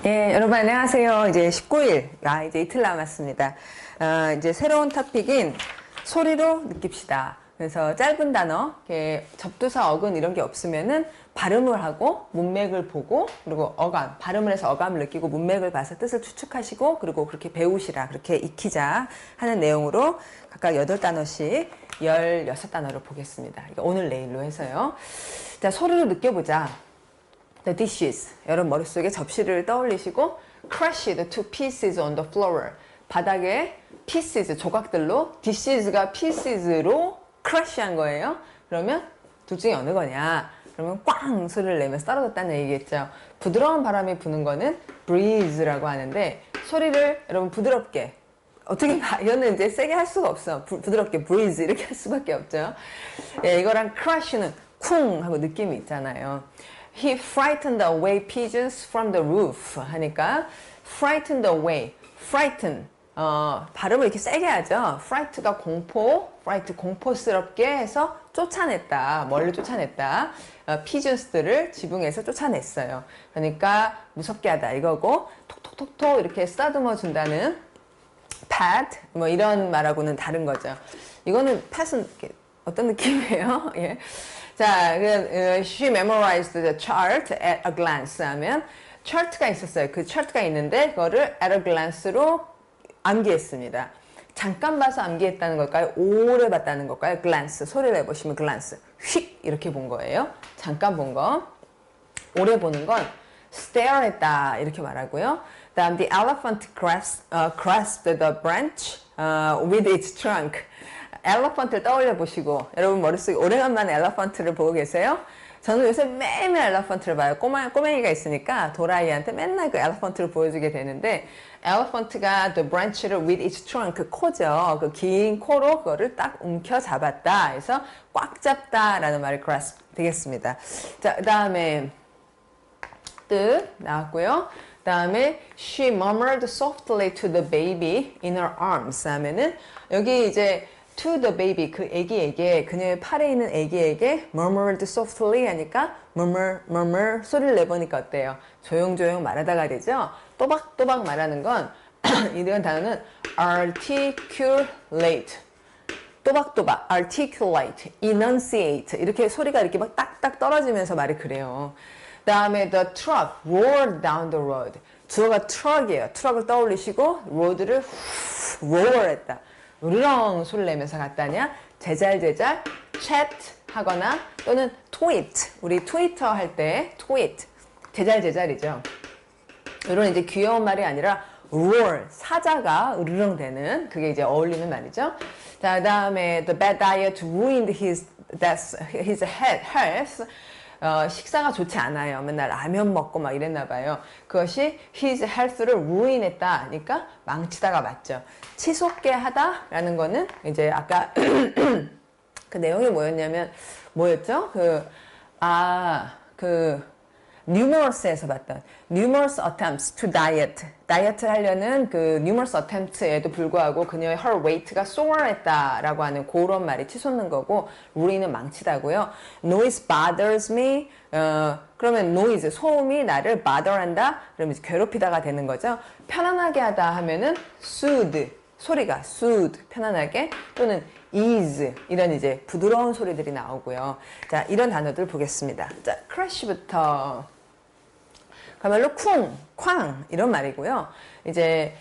예, 여러분 안녕하세요. 이제 19일, 이제 이틀 남았습니다. 이제 새로운 토픽인 소리로 느낍시다. 그래서 짧은 단어, 접두사, 어근 이런 게 없으면은 발음을 하고 문맥을 보고 그리고 어감, 발음을 해서 어감을 느끼고 문맥을 봐서 뜻을 추측하시고 그리고 그렇게 배우시라, 그렇게 익히자 하는 내용으로 각각 8단어씩 16단어를 보겠습니다. 오늘 내일로 해서요. 자, 소리로 느껴보자. The dishes. 여러분 머릿속에 접시를 떠올리시고 crushed to pieces on the floor. 바닥에 pieces, 조각들로 dishes가 pieces로 crush한 거예요. 그러면 둘 중에 어느 거냐? 그러면 꽝 소리를 내면서 떨어졌다는 얘기겠죠. 부드러운 바람이 부는 거는 breeze라고 하는데 소리를 여러분 부드럽게 어떻게 이거는 이제 세게 할 수가 없어. 부드럽게 breeze 이렇게 할 수밖에 없죠. 예, 이거랑 crush는 쿵 하고 느낌이 있잖아요. He frightened away pigeons from the roof 하니까 frightened away, frighten 발음을 이렇게 세게 하죠. fright가 공포, fright 공포스럽게 해서 쫓아냈다, 멀리 쫓아냈다. pigeons들을 지붕에서 쫓아냈어요. 그러니까 무섭게 하다 이거고 톡톡톡톡 이렇게 쓰다듬어 준다는 pat 뭐 이런 말하고는 다른 거죠. 이거는 pat은 어떤 느낌이에요? 예. 자, she memorized the chart at a glance 하면 chart가 있었어요. 그 chart가 있는데 그거를 at a glance로 암기했습니다. 잠깐 봐서 암기했다는 걸까요? 오래 봤다는 걸까요? glance, 소리를 해보시면 glance, 휙 이렇게 본 거예요. 잠깐 본 거. 오래 보는 건 stare 했다 이렇게 말하고요. 다음 the elephant grasped the branch with its trunk. 엘러펀트를 떠올려 보시고 여러분 머릿속에 오래간만에 엘러펀트를 보고 계세요? 저는 요새 매일매일 엘러펀트를 봐요. 꼬맹이가 있으니까 도라이한테 맨날 그 엘러펀트를 보여주게 되는데 엘러펀트가 the branch를 with its trunk, 그 코죠. 그 긴 코로 그거를 딱 움켜 잡았다. 그래서 꽉 잡다 라는 말이 grasp 되겠습니다. 자, 그 다음에 뜻 나왔고요. 그 다음에 she murmured softly to the baby in her arms 하면은 여기 이제 to the baby, 그 애기에게, 그녀의 팔에 있는 애기에게 murmured softly 하니까 murmur 소리를 내보니까 어때요? 조용조용 말하다가 되죠? 또박또박 말하는 건 이런 단어는 articulate, 또박또박, articulate, enunciate 이렇게 소리가 이렇게 막 딱딱 떨어지면서 말이 그래요. 그 다음에 the truck roared down the road. 주어가 truck이에요. 트럭을 떠올리시고 road를 roar 했다. 으르렁 소리를 내면서 갔다냐? 제잘제잘 chat 하거나 또는 tweet, 우리 트위터 할 때 tweet, 제잘제잘이죠. 이런 이제 귀여운 말이 아니라 roar, 사자가 으르렁 대는 그게 이제 어울리는 말이죠. 자, 그 다음에 the bad diet ruined his health. 식사가 좋지 않아요. 맨날 라면 먹고 막 이랬나 봐요. 그것이 his health를 ruin했다 하니까 망치다가 맞죠. 치솟게 하다 라는 거는 이제 아까 그 내용이 뭐였죠? numerous에서 봤던 numerous attempts to diet. 다이어트를 하려는 그 numerous attempts에도 불구하고 그녀의 her weight가 soar했다라고 하는 그런 말이 치솟는 거고 ruin은 망치다고요. noise bothers me. 그러면 noise, 소음이 나를 bother한다. 그러면 이제 괴롭히다가 되는 거죠. 편안하게 하다 하면은 soothe. 소리가 soothe, 편안하게 또는 ease 이런 이제 부드러운 소리들이 나오고요. 자, 이런 단어들 보겠습니다. 자, crash부터 그야말로 쿵, 쾅 이런 말이고요. 이제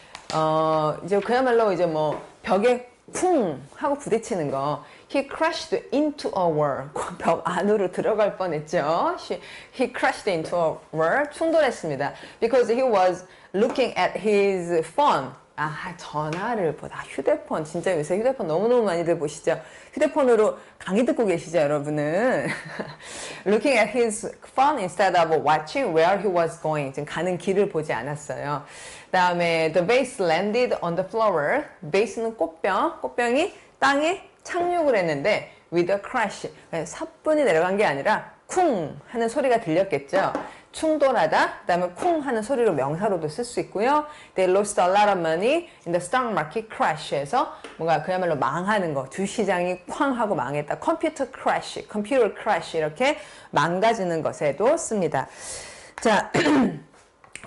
그야말로 이제 뭐 벽에 쿵 하고 부딪히는 거. He crashed into a wall. 벽 안으로 들어갈 뻔했죠. He crashed into a wall. 충돌했습니다. Because he was looking at his phone. 전화를 보다. 휴대폰. 진짜 요새 휴대폰 너무너무 많이들 보시죠? 휴대폰으로 강의 듣고 계시죠, 여러분은? Looking at his phone instead of watching where he was going. 지금 가는 길을 보지 않았어요. 그 다음에 the vase landed on the floor. vase는 꽃병이 땅에 착륙을 했는데 with a crash. 사뿐히 내려간 게 아니라 쿵 하는 소리가 들렸겠죠. 충돌하다, 그 다음에 쿵 하는 소리로 명사로도 쓸 수 있고요. They lost a lot of money in the stock market crash에서 뭔가 그야말로 망하는 거, 주시장이 쾅 하고 망했다. 컴퓨터 크래쉬, 컴퓨터 크래쉬 이렇게 망가지는 것에도 씁니다. 자,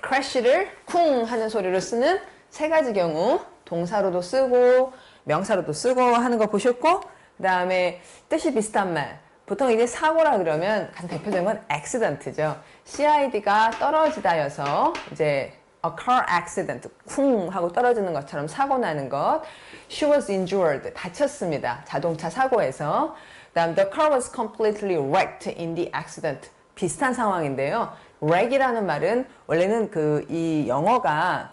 crash를 쿵 하는 소리로 쓰는 세 가지 경우, 동사로도 쓰고 명사로도 쓰고 하는 거 보셨고, 그 다음에 뜻이 비슷한 말, 보통 이제 사고라 그러면 가장 대표적인 건 accident죠. CID가 떨어지다여서 이제 a car accident, 쿵 하고 떨어지는 것처럼 사고 나는 것. She was injured, 다쳤습니다. 자동차 사고에서. 그다음 the car was completely wrecked in the accident. 비슷한 상황인데요. wreck이라는 말은 원래는 이 영어가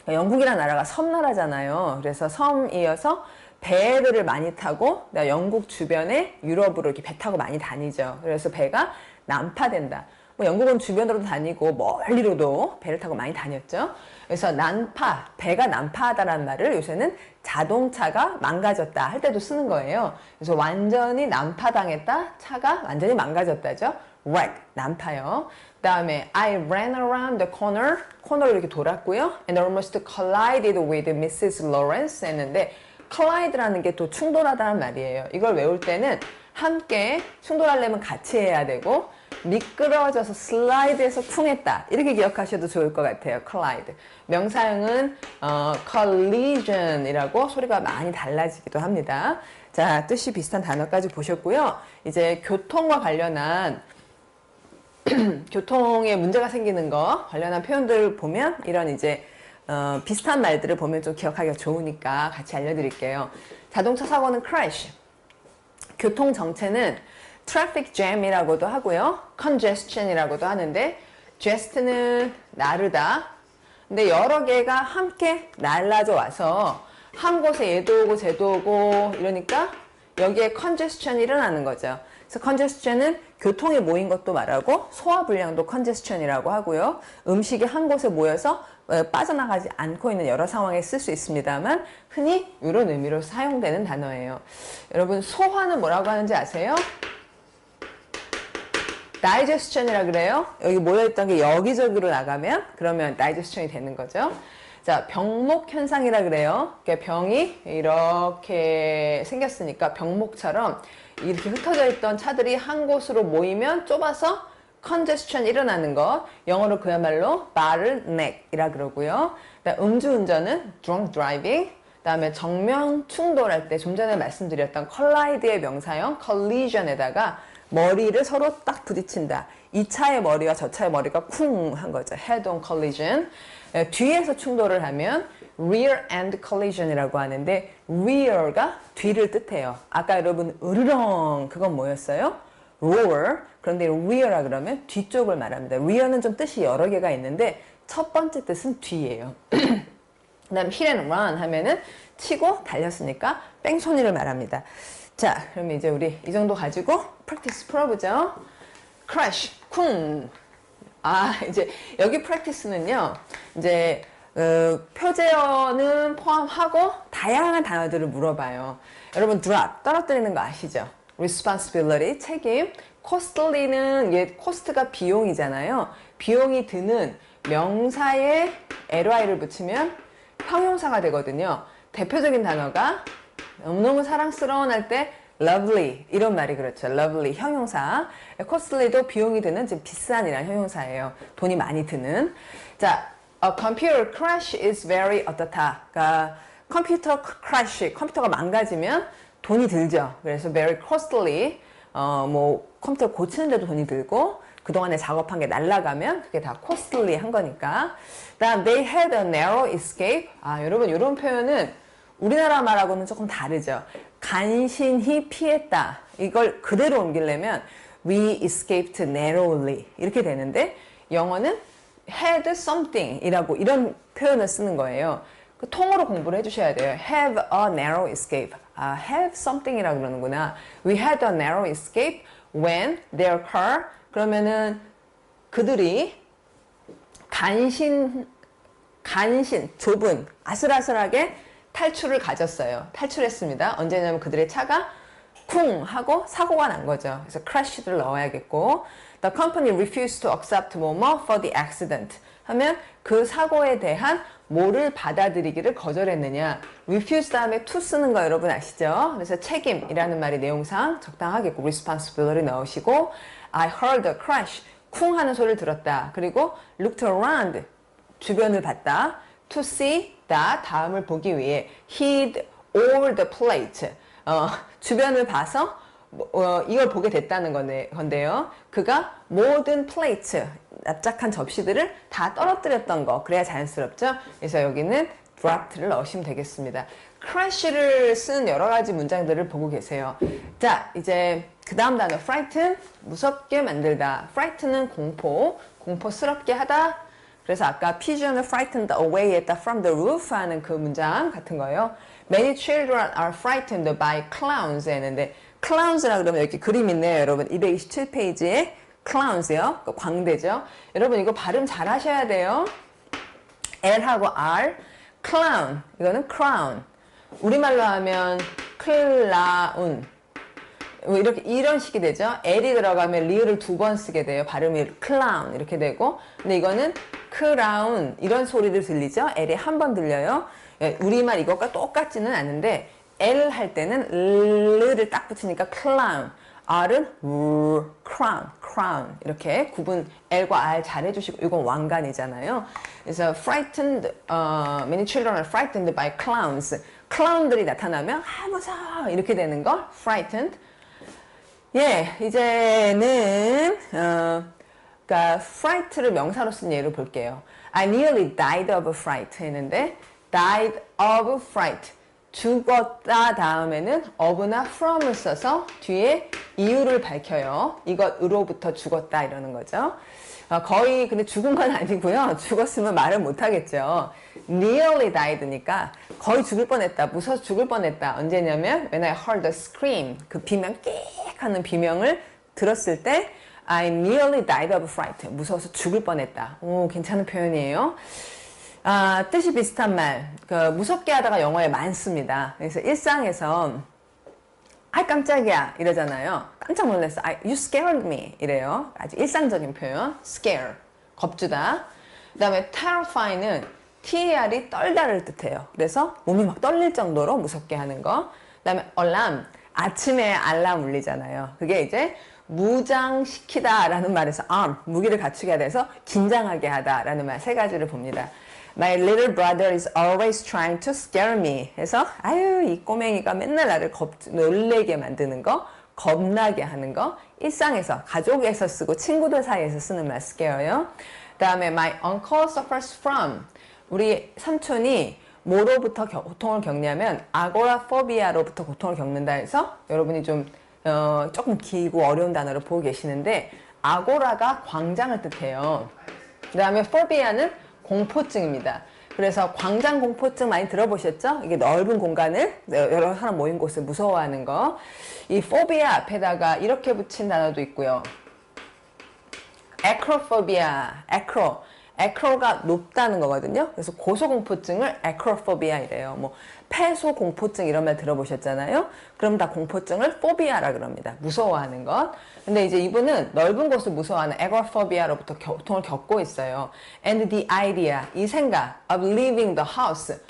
영국이라는 나라가 섬나라잖아요. 그래서 섬이어서 배를 많이 타고 영국 주변에 유럽으로 이렇게 배 타고 많이 다니죠. 그래서 배가 난파된다. 뭐 영국은 주변으로도 다니고 멀리로도 배를 타고 많이 다녔죠. 그래서 난파, 배가 난파하다라는 말을 요새는 자동차가 망가졌다 할 때도 쓰는 거예요. 그래서 완전히 난파당했다, 차가 완전히 망가졌다죠. wreck, 난파요. 그 다음에 I ran around the corner, 코너를 이렇게 돌았고요. and almost collided with Mrs. Lawrence 했는데 collide라는 게 또 충돌하다는 말이에요. 이걸 외울 때는 함께 충돌하려면 같이 해야 되고 미끄러져서 슬라이드해서 쿵했다 이렇게 기억하셔도 좋을 것 같아요. collide. 명사형은 collision이라고 소리가 많이 달라지기도 합니다. 자, 뜻이 비슷한 단어까지 보셨고요. 이제 교통과 관련한 교통에 문제가 생기는 거 관련한 표현들 보면 이런 이제 비슷한 말들을 보면 좀 기억하기가 좋으니까 같이 알려드릴게요. 자동차 사고는 crash, 교통 정체는 traffic jam이라고도 하고요. congestion이라고도 하는데 jest는 나르다. 근데 여러 개가 함께 날라져 와서 한 곳에 얘도 오고 쟤도 오고 이러니까 여기에 congestion이 일어나는 거죠. 그래서 congestion은 교통이 모인 것도 말하고 소화불량도 congestion이라고 하고요. 음식이 한 곳에 모여서 빠져나가지 않고 있는 여러 상황에 쓸 수 있습니다만 흔히 이런 의미로 사용되는 단어예요. 여러분 소화는 뭐라고 하는지 아세요? digestion이라 그래요. 여기 모여있던 게 여기저기로 나가면 그러면 digestion이 되는 거죠. 자, 병목 현상이라 그래요. 그러니까 병이 이렇게 생겼으니까 병목처럼 이렇게 흩어져 있던 차들이 한 곳으로 모이면 좁아서 congestion 일어나는 것. 영어로 그야말로 bottleneck이라 그러고요. 음주운전은 drunk driving. 그다음에 정면 충돌할 때 좀 전에 말씀드렸던 collide의 명사형 collision에다가 머리를 서로 딱 부딪힌다. 이 차의 머리와 저 차의 머리가 쿵 한 거죠. head-on collision. 뒤에서 충돌을 하면 rear end collision이라고 하는데 rear가 뒤를 뜻해요. 아까 여러분 으르렁 그건 뭐였어요? roar. 그런데 rear라 그러면 뒤쪽을 말합니다. rear는 좀 뜻이 여러 개가 있는데 첫 번째 뜻은 뒤예요. 그 다음 hit and run 하면은 치고 달렸으니까 뺑소니를 말합니다. 자, 그럼 이제 우리 이 정도 가지고 practice 풀어보죠. crash, 쿵. 이제 여기 practice는요, 이제 표제어는 포함하고 다양한 단어들을 물어봐요. 여러분 drop, 떨어뜨리는 거 아시죠? responsibility, 책임. costly는 cost가 비용이잖아요. 비용이 드는 명사에 ly를 붙이면 형용사가 되거든요. 대표적인 단어가 너무너무 사랑스러운 할 때 lovely 이런 말이 그렇죠. lovely 형용사. costly도 비용이 드는 지금 비싼이라는 형용사예요. 돈이 많이 드는. 자, a computer crash is very 어떻다. 그러니까 컴퓨터 crash, 컴퓨터가 망가지면 돈이 들죠. 그래서 very costly. 뭐 컴퓨터 고치는데도 돈이 들고 그동안에 작업한 게 날아가면 그게 다 costly 한 거니까. 그다음 they had a narrow escape. 여러분 이런 표현은 우리나라 말하고는 조금 다르죠. 간신히 피했다. 이걸 그대로 옮기려면 we escaped narrowly 이렇게 되는데 영어는 had something 이라고 이런 표현을 쓰는 거예요. 그 통으로 공부를 해주셔야 돼요. have a narrow escape. have something 이라고 그러는구나. We had a narrow escape when their car. 그러면은 그들이 간신, 좁은, 아슬아슬하게 탈출을 가졌어요. 탈출했습니다. 언제냐면 그들의 차가 쿵 하고 사고가 난 거죠. 그래서 crash를 넣어야겠고 The company refused to accept 뭐뭐 for the accident 하면 그 사고에 대한 뭐를 받아들이기를 거절했느냐. refuse 다음에 to 쓰는 거 여러분 아시죠? 그래서 책임이라는 말이 내용상 적당하겠고 responsibility 넣으시고 I heard a crash 쿵 하는 소리를 들었다. 그리고 looked around, 주변을 봤다. to see that, 다음을 보기 위해 he'd all the plate, 주변을 봐서 이걸 보게 됐다는 건데요. 그가 모든 플레이트, 납작한 접시들을 다 떨어뜨렸던 거. 그래야 자연스럽죠. 그래서 여기는 dropped를 넣으시면 되겠습니다. crash를 쓴 여러 가지 문장들을 보고 계세요. 자, 이제 그 다음 단어 frighten, 무섭게 만들다. frighten은 공포스럽게 하다. 그래서 아까 pigeon을 frightened away 했다 from the roof 하는 그 문장 같은 거예요. Many children are frightened by clowns 했는데 clowns라 그러면 이렇게 그림 있네요, 여러분. 227페이지에 clowns요. 광대죠. 여러분 이거 발음 잘 하셔야 돼요. L하고 R, clown. 이거는 crown. 우리말로 하면 클라운. 이런 식이 되죠. L이 들어가면 리을을 2번 쓰게 돼요. 발음이 clown 이렇게 되고. 근데 이거는 crown 이런 소리를 들리죠. L이 한 번 들려요. 우리말 이것과 똑같지는 않은데 L 할 때는 L를 딱 붙이니까 clown, R은 crown 이렇게 구분 L과 R 잘 해주시고 이건 왕관이잖아요. 그래서 frightened, many children are frightened by clowns. 클라운들이 나타나면 무서워 이렇게 되는 걸 frightened. 예, 이제는 그러니까 fright를 명사로 쓴 예를 볼게요. I nearly died of fright 했는데 died of fright. 죽었다 다음에는 of나 from을 써서 뒤에 이유를 밝혀요. 이것으로부터 죽었다 이러는 거죠. 거의 근데 죽은 건 아니고요. 죽었으면 말을 못 하겠죠. nearly died니까 거의 죽을 뻔했다. 무서워서 죽을 뻔했다. 언제냐면 when I heard the scream, 그 비명 끽 하는 비명을 들었을 때 I nearly died of fright. 무서워서 죽을 뻔했다. 오, 괜찮은 표현이에요. 뜻이 비슷한 말, 무섭게 하다가 영어에 많습니다. 그래서 일상에서 아 깜짝이야 이러잖아요. 깜짝 놀랐어. You scared me 이래요. 아주 일상적인 표현. scare, 겁주다. 그 다음에 terrify는 TER이 떨다를 뜻해요. 그래서 몸이 막 떨릴 정도로 무섭게 하는 거. 그 다음에 alarm, 아침에 알람 울리잖아요. 그게 이제 무장시키다 라는 말에서 arm, 무기를 갖추게 하다 해서 긴장하게 하다 라는 말 세 가지를 봅니다. My little brother is always trying to scare me. 해서 아유 이 꼬맹이가 맨날 나를 놀래게 만드는 거, 겁나게 하는 거. 일상에서, 가족에서 쓰고 친구들 사이에서 쓰는 말 scare요. 그 다음에 my uncle suffers from. 우리 삼촌이 뭐로부터 고통을 겪냐면 agoraphobia로부터 고통을 겪는다 해서 여러분이 좀 조금 길고 어려운 단어를 보고 계시는데 agora가 광장을 뜻해요. 그 다음에 phobia는 공포증입니다. 그래서 광장 공포증 많이 들어보셨죠? 이게 넓은 공간을 여러 사람 모인 곳을 무서워하는 거. 이 phobia 앞에다가 이렇게 붙인 단어도 있고요. acrophobia, acro가 높다는 거거든요. 그래서 고소공포증을 acrophobia 이래요. 뭐 폐소공포증 이런 말 들어보셨잖아요. 그럼 다 공포증을 phobia라 그럽니다. 무서워하는 것. 근데 이제 이분은 넓은 곳을 무서워하는 agoraphobia로부터 고통을 겪고 있어요. And the idea, 이 생각 of leaving the house.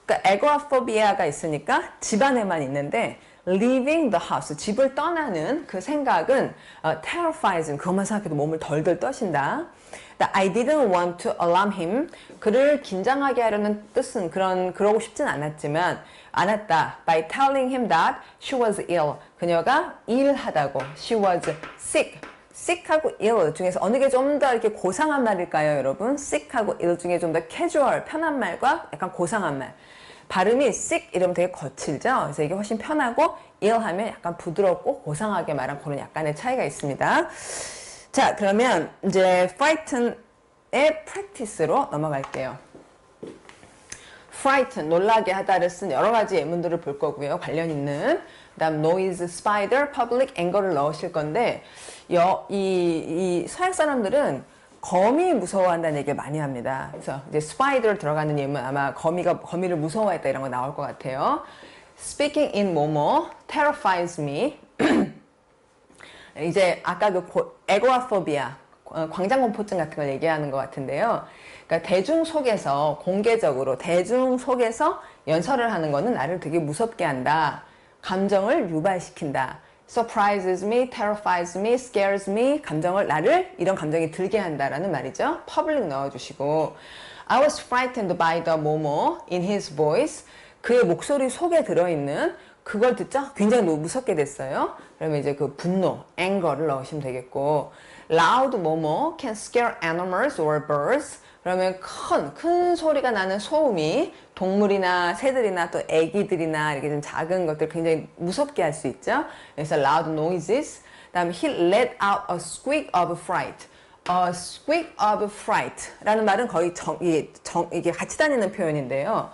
그러니까 agoraphobia가 있으니까 집 안에만 있는데 leaving the house, 집을 떠나는 그 생각은 terrifies him. 그것만 생각해도 몸을 덜덜 떠신다. I didn't want to alarm him. 그를 긴장하게 하려는 뜻은 그러고 싶진 않았다. By telling him that she was ill. 그녀가 일하다고. She was sick. sick하고 ill 중에서 어느 게 좀 더 이렇게 고상한 말일까요, 여러분? sick하고 ill 중에 좀 더 casual, 편한 말과 약간 고상한 말. 발음이 sick 이러면 되게 거칠죠? 그래서 이게 훨씬 편하고 ill 하면 약간 부드럽고 고상하게 말한 그런 약간의 차이가 있습니다. 자, 그러면 이제 frighten의 practice로 넘어갈게요. frighten, 놀라게 하다를 쓴 여러 가지 예문들을 볼 거고요. 관련 있는. 그 다음 noise, spider, public, anger를 넣으실 건데 이 서양 사람들은 거미 무서워한다는 얘기를 많이 합니다. 그래서 이제 spider 들어가는 예문 아마 거미를 무서워했다 이런 거 나올 것 같아요. speaking in 뭐뭐 terrifies me. 이제 아까 agoraphobia, 광장공포증 같은 걸 얘기하는 것 같은데요. 그러니까 대중 속에서 공개적으로 대중 속에서 연설을 하는 거는 나를 되게 무섭게 한다. 감정을 유발시킨다. surprises me, terrifies me, scares me. 나를 이런 감정이 들게 한다라는 말이죠. public 넣어주시고 I was frightened by the 뭐뭐 in his voice. 그의 목소리 속에 들어있는 그걸 듣자 굉장히 무섭게 됐어요. 그러면 이제 그 분노, anger를 넣으시면 되겠고 loud 뭐뭐 can scare animals or birds. 그러면 큰 소리가 나는 소음이 동물이나 새들이나 또 애기들이나 이렇게 좀 작은 것들 굉장히 무섭게 할 수 있죠. 그래서 loud noises. 다음에 he let out a squeak of fright. A squeak of fright 라는 말은 거의 이게 같이 다니는 표현인데요.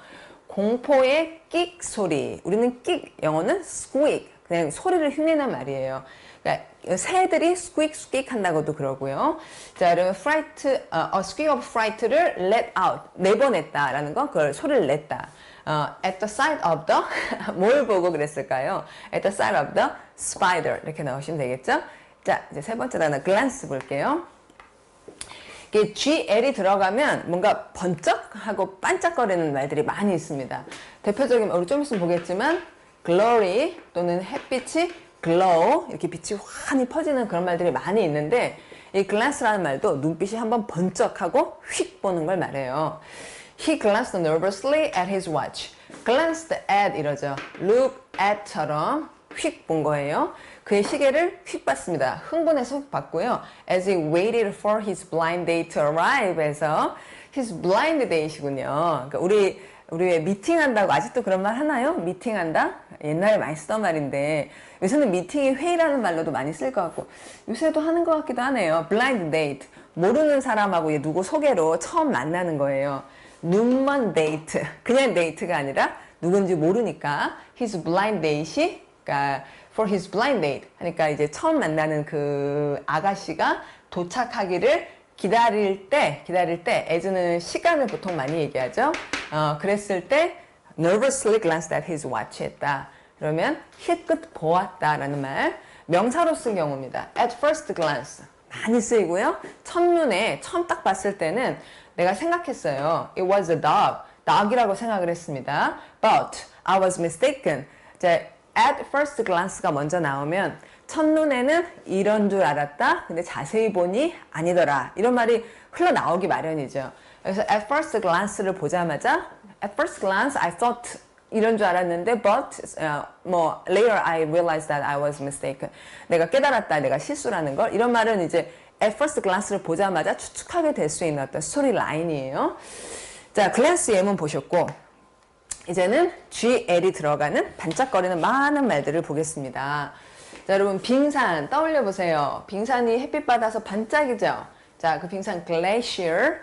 공포의 끽 소리. 우리는 끽, 영어는 squeak. 그냥 소리를 흉내낸 말이에요. 그러니까 새들이 squeak squeak 한다고도 그러고요. 자, 그러면 fright, a squeak of fright를 let out, 내보냈다라는 건 그걸 소리를 냈다. At the sight of the 뭘 보고 그랬을까요? At the sight of the spider 이렇게 나오시면 되겠죠? 자, 이제 세 번째 단어 glance 볼게요. 이게 gl이 들어가면 뭔가 번쩍하고 반짝거리는 말들이 많이 있습니다. 대표적인 우리 좀 있으면 보겠지만 glory 또는 햇빛이 glow 이렇게 빛이 환히 퍼지는 그런 말들이 많이 있는데 이 glance라는 말도 눈빛이 한번 번쩍하고 휙 보는 걸 말해요. He glanced nervously at his watch. glanced at 이러죠. look at처럼 휙 본 거예요. 그의 시계를 휙 봤습니다. 흥분해서 휙 봤고요. As he waited for his blind date to arrive 해서 his blind date이시군요. 그러니까 우리 왜 미팅한다고 아직도 그런 말 하나요? 미팅한다? 옛날에 많이 쓰던 말인데 요새는 미팅이 회의라는 말로도 많이 쓸 것 같고 요새도 하는 것 같기도 하네요. blind date. 모르는 사람하고 누구 소개로 처음 만나는 거예요. 눈먼 데이트. 그냥 데이트가 아니라 누군지 모르니까 his blind date이 그러니까 for his blind date 하니까 이제 처음 만나는 그 아가씨가 도착하기를 기다릴 때 as는 시간을 보통 많이 얘기하죠. 그랬을 때 nervously glanced at his watch 했다. 그러면 힐끗 보았다라는 말. 명사로 쓴 경우입니다. at first glance 많이 쓰이고요. 첫눈에 처음 딱 봤을 때는 내가 생각했어요. It was a dog. dog이라고 생각을 했습니다. But I was mistaken. 이제 at first glance가 먼저 나오면 첫눈에는 이런 줄 알았다. 근데 자세히 보니 아니더라. 이런 말이 흘러나오기 마련이죠. 그래서 at first glance를 보자마자 at first glance I thought 이런 줄 알았는데 but later I realized that I was mistaken. 내가 깨달았다. 내가 실수라는 걸. 이런 말은 이제 at first glance를 보자마자 추측하게 될 수 있는 어떤 스토리 라인이에요. 자, glance 예문 보셨고 이제는 gl이 들어가는 반짝거리는 많은 말들을 보겠습니다. 자, 여러분 빙산 떠올려 보세요. 빙산이 햇빛 받아서 반짝이죠. 자, 그 빙산 glacier.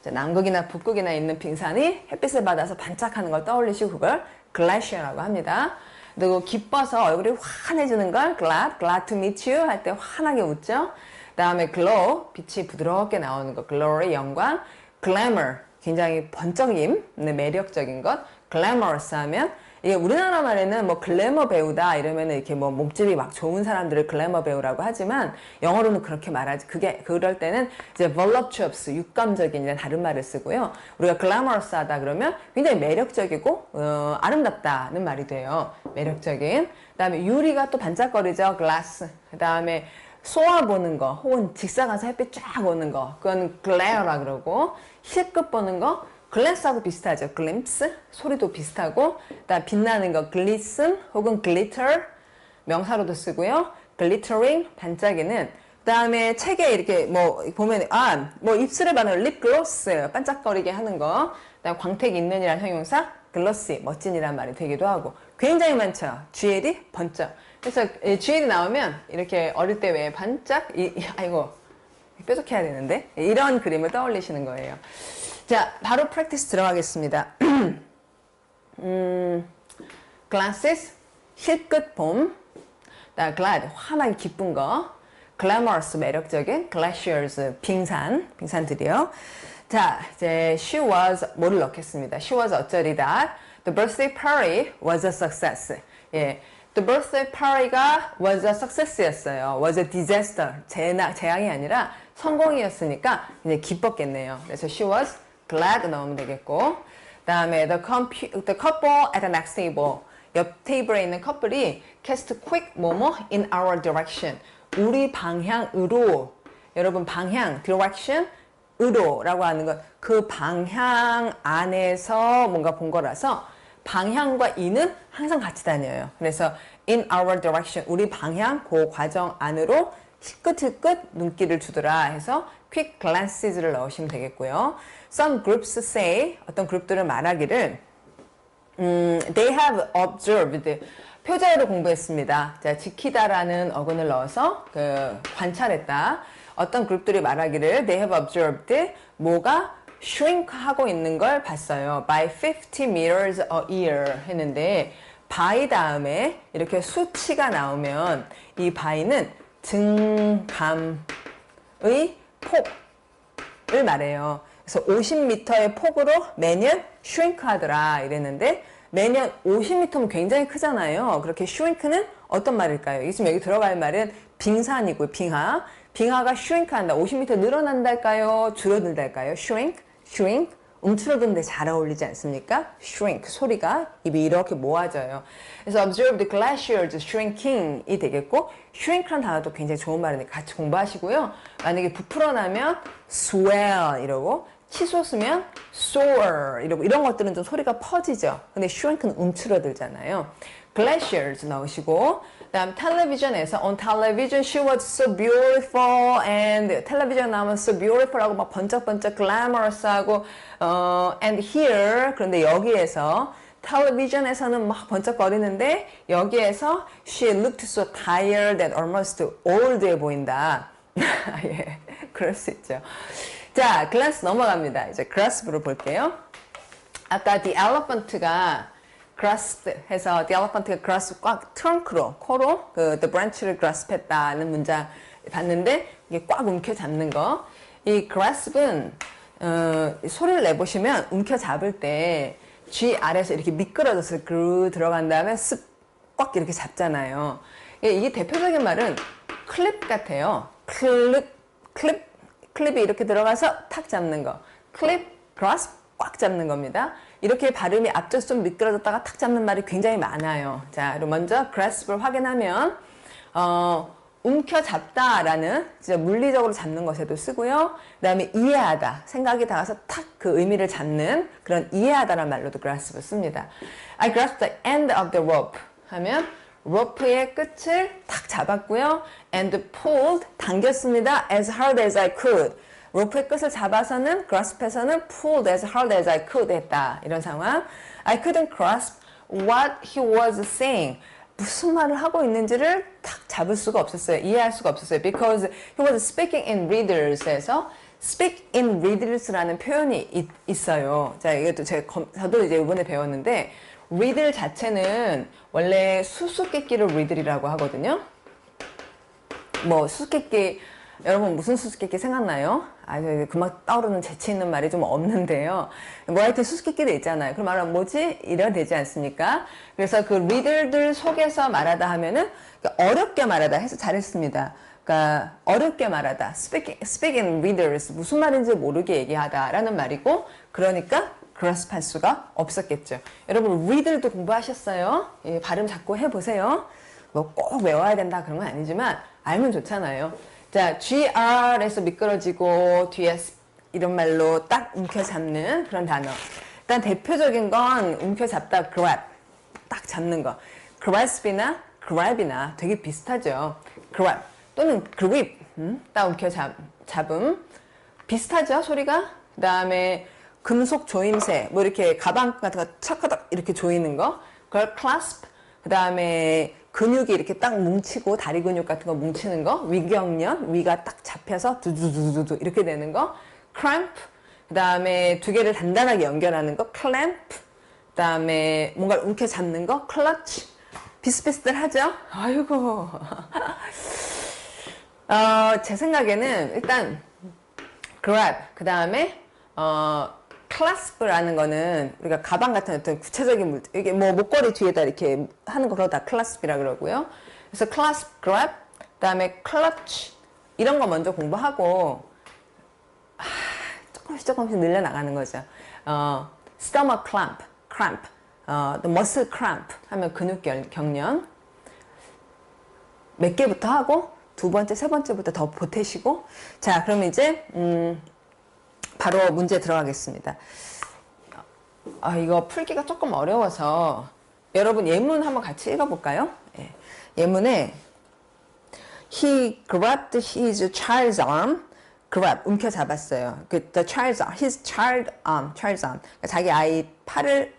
자, 남극이나 북극이나 있는 빙산이 햇빛을 받아서 반짝하는 걸 떠올리시고 그걸 glacier라고 합니다. 그리고 기뻐서 얼굴이 환해지는 걸 glad to meet you 할 때 환하게 웃죠. 다음에 glow, 빛이 부드럽게 나오는 것, glory, 영광, glamour, 굉장히 번쩍임, 매력적인 것, glamorous 하면 이게 우리나라 말에는 뭐 글래머 배우다 이러면 이렇게 뭐 몸집이 막 좋은 사람들을 글래머 배우라고 하지만 영어로는 그렇게 말하지. 그럴 때는 이제 voluptuous, 육감적인 다른 말을 쓰고요. 우리가 glamorous 하다 그러면 굉장히 매력적이고 아름답다는 말이 돼요. 매력적인. 그다음에 유리가 또 반짝거리죠. glass. 그다음에 쏘아보는 거 혹은 직사가서 햇빛 쫙 오는 거 그건 glare라 그러고 실끝 보는 거 글랜스하고 비슷하죠. glimpse 소리도 비슷하고 그다음 빛나는 거 glisten 혹은 glitter 명사로도 쓰고요. glittering 반짝이는 그다음에 책에 이렇게 뭐 보면 뭐 입술에 바르는 lip gloss 반짝거리게 하는 거 그다음 광택이 있는이라는 형용사 glossy 멋진이란 말이 되기도 하고 굉장히 많죠. GL이 번쩍 그래서 GL이 나오면 이렇게 어릴 때 왜 반짝 아이고 뾰족해야 되는데 이런 그림을 떠올리시는 거예요. 자, 바로 프랙티스 들어가겠습니다. glances, 힐끗 봄, glad, 환하게 기쁜 거, glamorous, 매력적인, glaciers, 빙산들이요. 자, 이제 she was, 뭐를 넣겠습니다. she was 어쩌리다. The birthday party was a success. 예. The birthday party가 was a success였어요. was a disaster. 재앙이 아니라 성공이었으니까 이제 기뻤겠네요. 그래서 she was glad 넣으면 되겠고, 다음에 the couple at the next table. 옆 테이블에 있는 커플이 cast quick 뭐뭐 in our direction. 우리 방향으로. 여러분 방향, direction, 으로라고 하는 건 그 방향 안에서 뭔가 본 거라서 방향과 in은 항상 같이 다녀요. 그래서 in our direction, 우리 방향, 그 과정 안으로 힐끗힐끗 눈길을 주더라 해서 quick glances를 넣으시면 되겠고요. Some groups say, 어떤 그룹들은 말하기를 they have observed, 표제어로 공부했습니다. 자, 지키다라는 어근을 넣어서 관찰했다. 어떤 그룹들이 말하기를 they have observed, 뭐가 shrink 하고 있는 걸 봤어요. by 50 meters a year 했는데 by 다음에 이렇게 수치가 나오면 이 by는 증감의 폭을 말해요. 그래서 50m의 폭으로 매년 shrink 하더라 이랬는데 매년 50m면 굉장히 크잖아요. 그렇게 shrink는 어떤 말일까요? 지금 여기 들어갈 말은 빙산이고요. 빙하. 빙하가 shrink 한다. 50m 늘어난달까요? 줄어든달까요? shrink. 움츠러드는데 잘 어울리지 않습니까? shrink. 소리가 입이 이렇게 모아져요. 그래서 observe the glaciers shrinking이 되겠고 shrink란 단어도 굉장히 좋은 말이니까 같이 공부하시고요. 만약에 부풀어나면 swell 이러고 치솟으면 soar 이러고 이런 것들은 좀 소리가 퍼지죠. 근데 shrink는 움츠러들잖아요. glaciers 넣으시고 그다음 텔레비전에서 on television she was so beautiful and 텔레비전 나오면 so beautiful 하고 막 번쩍번쩍 glamorous하고 and here 그런데 여기에서 텔레비전에서는 막 번쩍거리는데 여기에서 she looked so tired and almost old해 보인다. 예, 그럴 수 있죠. 자, 글라스 넘어갑니다. 이제 grasp로 볼게요. 아까 the elephant가 grasp 해서 the elephant가 grasp 꽉 트렁크로, 코로 the branch를 grasp했다는 문장 봤는데 이게 꽉 움켜잡는 거. 이 grasp은 소리를 내보시면 움켜잡을 때 G 아래에서 이렇게 미끄러져서 그 들어간 다음에 쓱 꽉 이렇게 잡잖아요. 이게 대표적인 말은 클립 같아요. 클립이 이렇게 들어가서 탁 잡는 거. 클립, grasp, 꽉 잡는 겁니다. 이렇게 발음이 앞쪽에서 좀 미끄러졌다가 탁 잡는 말이 굉장히 많아요. 자, 그럼 먼저 grasp를 확인하면 움켜잡다라는 진짜 물리적으로 잡는 것에도 쓰고요. 그 다음에 이해하다, 생각이 닿아서 탁 그 의미를 잡는 그런 이해하다라는 말로도 grasp를 씁니다. I grasped the end of the rope 하면 로프의 끝을 탁 잡았고요. and pulled, 당겼습니다. as hard as I could. 로프의 끝을 잡아서는, grasp해서는 pulled as hard as I could 했다. 이런 상황. I couldn't grasp what he was saying. 무슨 말을 하고 있는지를 탁 잡을 수가 없었어요. 이해할 수가 없었어요. because he was speaking in riddles에서 speak in riddles라는 표현이 있어요. 자, 이것도 저도 이제 이번에 배웠는데 riddle 자체는 원래 수수께끼를 riddle이라고 하거든요. 뭐 수수께끼 여러분 무슨 수수께끼 생각나요? 금방 떠오르는 재치 있는 말이 좀 없는데요. 뭐 하여튼 수수께끼도 있잖아요. 그럼 말하면 뭐지? 이래야 되지 않습니까? 그래서 그 리들들 속에서 말하다 하면은 어렵게 말하다 해서 잘했습니다. 그러니까 어렵게 말하다. speak in riddles. 무슨 말인지 모르게 얘기하다라는 말이고 그러니까 grasp 할 수가 없었겠죠. 여러분 riddle도 공부하셨어요? 예, 발음 자꾸 해보세요. 뭐 꼭 외워야 된다 그런 건 아니지만 알면 좋잖아요. 자, gr에서 미끄러지고 뒤에 이런 말로 딱 움켜잡는 그런 단어. 일단 대표적인 건 움켜잡다, grab. 딱 잡는 거. grasp이나 grab이나 되게 비슷하죠. grab 또는 grip. 딱 움켜잡음. 비슷하죠, 소리가? 그 다음에 금속 조임새, 뭐 이렇게 가방 같은 거 착하닥 이렇게 조이는 거. 그걸 clasp. 그 다음에 근육이 이렇게 딱 뭉치고 다리 근육 같은 거 뭉치는 거, 위경련, 위가 딱 잡혀서 두두두두두 이렇게 되는 거, cramp, 그 다음에 두 개를 단단하게 연결하는 거, clamp, 그 다음에 뭔가를 움켜잡는 거, clutch, 비슷비슷하죠? 아이고. 제 생각에는 일단 grab, 그 다음에 clasp라는 거는 우리가 가방 같은 어떤 구체적인 물질, 이게 뭐 목걸이 뒤에다 이렇게 하는 거 그거 다 clasp이라 그러고요. 그래서 clasp, grab, 그다음에 clutch 이런 거 먼저 공부하고 조금씩 늘려 나가는 거죠. stomach cramp, the muscle cramp 하면 근육 경련. 몇 개부터 하고 두 번째, 세 번째부터 더 보태시고. 자, 그럼 이제 바로 문제 들어가겠습니다. 이거 풀기가 조금 어려워서 여러분 예문 한번 같이 읽어볼까요? 예. 예문에 He grabbed his child's arm. grab, 움켜잡았어요. the child's arm, his child's arm. 그러니까 자기 아이 팔을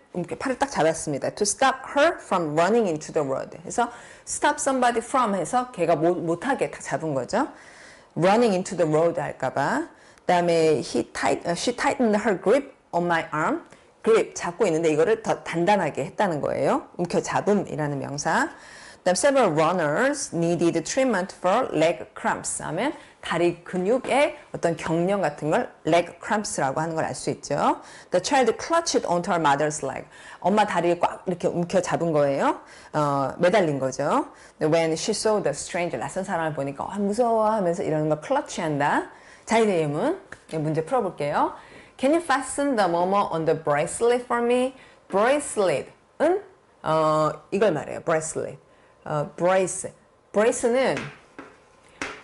딱 잡았습니다. To stop her from running into the road. 그래서 stop somebody from 해서 걔가 못하게 딱 잡은 거죠. running into the road 할까봐. 그다음에 she tightened her grip on my arm. grip 잡고 있는데 이거를 더 단단하게 했다는 거예요. 움켜잡음이라는 명사. 그다음 several runners needed treatment for leg cramps 하면 다리 근육의 어떤 경련 같은 걸 leg cramps라고 하는 걸 알 수 있죠. The child clutched onto her mother's leg. 엄마 다리를 꽉 이렇게 움켜잡은 거예요. 매달린 거죠. When she saw the stranger, 낯선 사람을 보니까 무서워 하면서 이러는 걸 clutch한다. 자, 이제 예문 문제 풀어볼게요. Can you fasten the 뭐뭐 on the bracelet for me? bracelet은 이걸 말해요. bracelet. brace는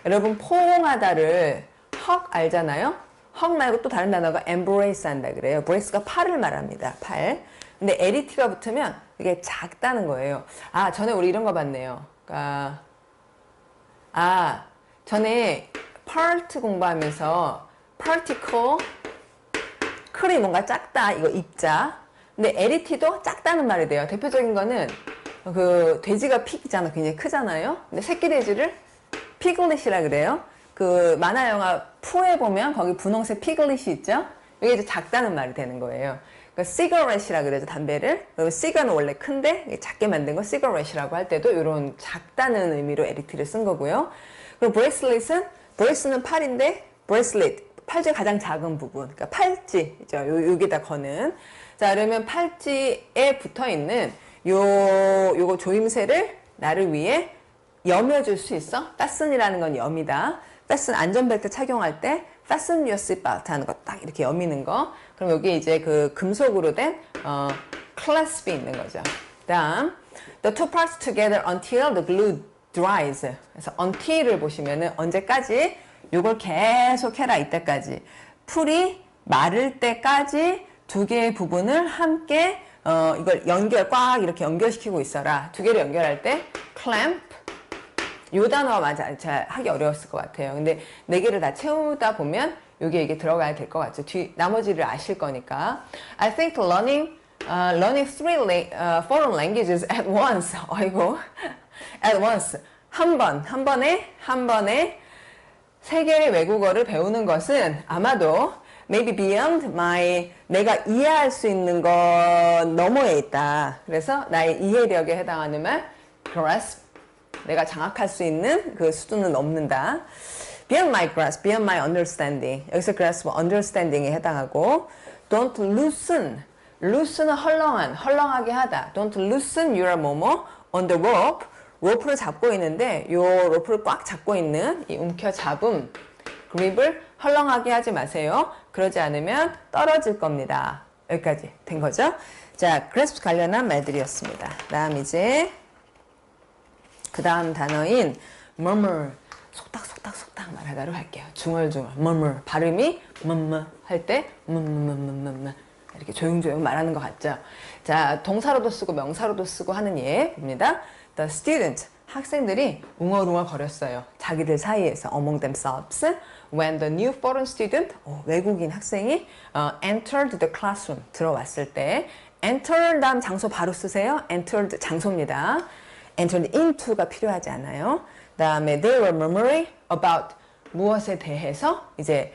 여러분 포옹하다를 hug 알잖아요? hug 말고 또 다른 단어가 embrace 한다 그래요. brace가 팔을 말합니다. 팔. 근데 LET가 붙으면 이게 작다는 거예요. 전에 우리 이런 거 봤네요. 그러니까 전에 part 공부하면서 particle 클이 뭔가 작다 이거 입자. 근데 LET도 작다는 말이 돼요. 대표적인 거는 그 돼지가 픽이잖아. 굉장히 크잖아요. 근데 새끼 돼지를 피글릿이라 그래요. 그 만화 영화 푸에 보면 거기 분홍색 피글릿이 있죠. 이게 이제 작다는 말이 되는 거예요. 그러니까 시거렛이라 그래죠. 담배를. 그리고 시가는 원래 큰데 작게 만든 거 시거렛이라고 할 때도 이런 작다는 의미로 LET를 쓴 거고요. 그리고 브레이슬릿은 브레이스는 팔인데 브레이슬릿 팔찌의 가장 작은 부분. 그러니까 팔찌죠. 여기다 거는. 자, 그러면 팔찌에 붙어 있는 요거 조임새를 나를 위해 여며줄 수 있어? fasten이라는 건 여미다. fasten 안전벨트 착용할 때 fasten your seatbelt 하는 거 딱 이렇게 여미는 거. 그럼 여기 이제 그 금속으로 된 clasp이 있는 거죠. 다음 the two parts together until the glue dries. 그래서 until을 보시면은 언제까지? 요걸 계속 해라 이때까지. 풀이 마를 때까지 두 개의 부분을 함께 이걸 꽉 이렇게 연결시키고 있어라. 두 개를 연결할 때 clamp. 요 단어가 맞아 하기 어려웠을 것 같아요. 근데 네 개를 다 채우다 보면 이게 들어가야 될 것 같죠. 나머지를 아실 거니까. I think learning three foreign languages at once. 아이고. at once. 한 번에 세 개의 외국어를 배우는 것은 아마도 maybe beyond 내가 이해할 수 있는 것 너머에 있다. 그래서 나의 이해력에 해당하는 말 grasp. 내가 장악할 수 있는 그 수준은 넘는다. Beyond my grasp, beyond my understanding. 여기서 grasp, understanding에 해당하고 don't loosen. loosen은 헐렁하게 하다. Don't loosen your 뭐뭐 on the rope. 로프를 잡고 있는데 요 로프를 꽉 잡고 있는 이 움켜잡음, grip을 헐렁하게 하지 마세요. 그러지 않으면 떨어질 겁니다. 여기까지 된 거죠? 자, grasp 관련한 말들이었습니다. 다음 이제 그 다음 단어인 murmur, 속닥 말하다로 할게요. 중얼중얼, murmur, 발음이 할 때 이렇게 조용조용 말하는 것 같죠? 자, 동사로도 쓰고 명사로도 쓰고 하는 예 봅니다. The student, 학생들이 웅얼웅얼 거렸어요. 자기들 사이에서 among themselves when the new foreign student, 외국인 학생이 entered the classroom, 들어왔을 때 enter 다음 장소 바로 쓰세요. entered 장소입니다. entered into가 필요하지 않아요. 그 다음에 they were murmuring about 무엇에 대해서 이제